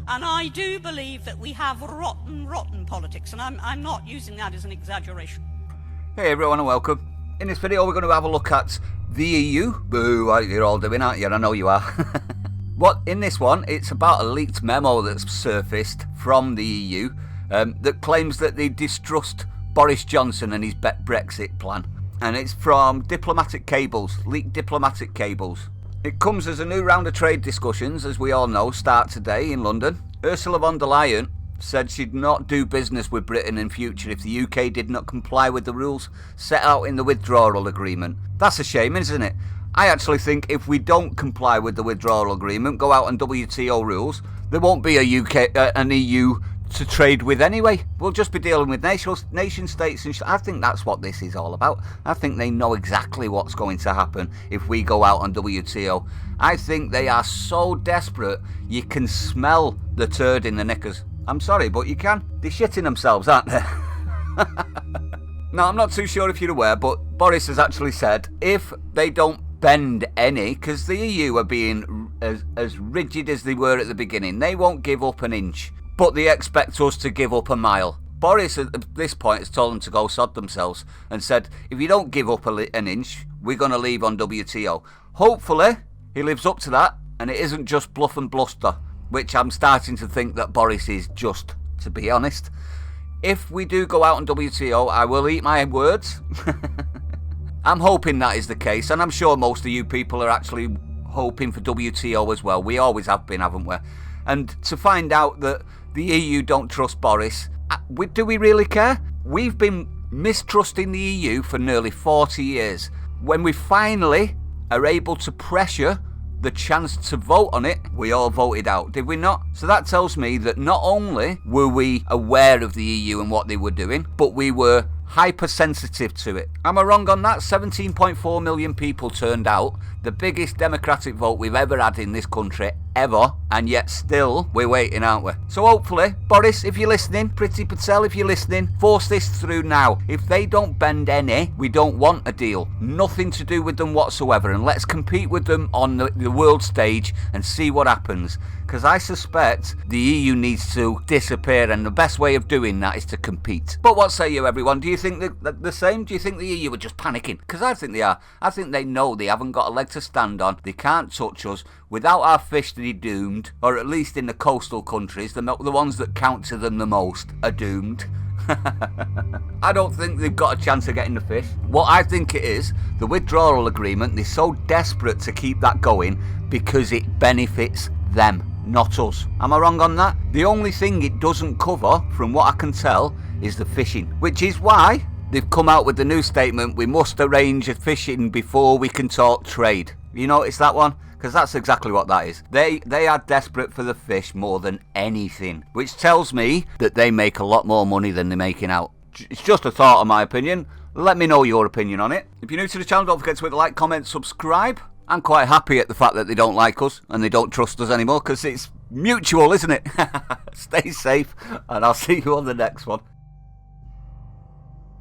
And I do believe that we have rotten politics, and I'm not using that as an exaggeration. Hey everyone and welcome. In this video we're going to have a look at the EU. Boo, you're all doing, aren't you? I know you are. In this one, it's about a leaked memo that's surfaced from the EU that claims that they distrust Boris Johnson and his Brexit plan. And it's from diplomatic cables, leaked diplomatic cables. It comes as a new round of trade discussions, as we all know, start today in London. Ursula von der Leyen said she'd not do business with Britain in future if the UK did not comply with the rules set out in the withdrawal agreement. That's a shame, isn't it? I actually think if we don't comply with the withdrawal agreement, go out on WTO rules, there won't be an EU to trade with anyway. We'll just be dealing with nation states, and I think that's what this is all about. I think they know exactly what's going to happen if we go out on WTO. I think they are so desperate you can smell the turd in the knickers. I'm sorry, but you can. They're shitting themselves, aren't they? Now, I'm not too sure if you're aware, but Boris has actually said if they don't bend any, because the EU are being as rigid as they were at the beginning, they won't give up an inch, but they expect us to give up a mile. Boris at this point has told them to go sod themselves and said, if you don't give up an inch, we're going to leave on WTO. Hopefully, he lives up to that, and it isn't just bluff and bluster, which I'm starting to think that Boris is just, to be honest. If we do go out on WTO, I will eat my words. I'm hoping that is the case, and I'm sure most of you people are actually hoping for WTO as well. We always have been, haven't we? And to find out that the EU don't trust Boris, do we really care? We've been mistrusting the EU for nearly 40 years. When we finally are able to pressure the chance to vote on it, we all voted out, did we not? So that tells me that not only were we aware of the EU and what they were doing, but we were hypersensitive to it. Am I wrong on that? 17.4 million people turned out, the biggest democratic vote we've ever had in this country, ever, and yet still we're waiting, aren't we? So hopefully, Boris, if you're listening, Priti Patel, if you're listening, force this through now. If they don't bend any, we don't want a deal. Nothing to do with them whatsoever, and let's compete with them on the world stage and see what happens. Because I suspect the EU needs to disappear, and the best way of doing that is to compete. But what say you, everyone? Do you think the same? Do you think the EU are just panicking? Because I think they are. I think they know they haven't got a leg to stand on. They can't touch us. Without our fish, they're doomed. Or at least in the coastal countries, the ones that count to them the most are doomed. I don't think they've got a chance of getting the fish. What I think it is, the withdrawal agreement, they're so desperate to keep that going because it benefits them, not us. Am I wrong on that? The only thing it doesn't cover, from what I can tell, is the fishing, which is why they've come out with the new statement, we must arrange a fishing before we can talk trade. You notice that one? Because that's exactly what that is. They are desperate for the fish more than anything, which tells me that they make a lot more money than they're making out. It's just a thought, in my opinion. Let me know your opinion on it. If you're new to the channel, don't forget to hit the like, comment, subscribe. I'm quite happy at the fact that they don't like us and they don't trust us anymore, because it's mutual, isn't it? Stay safe, and I'll see you on the next one.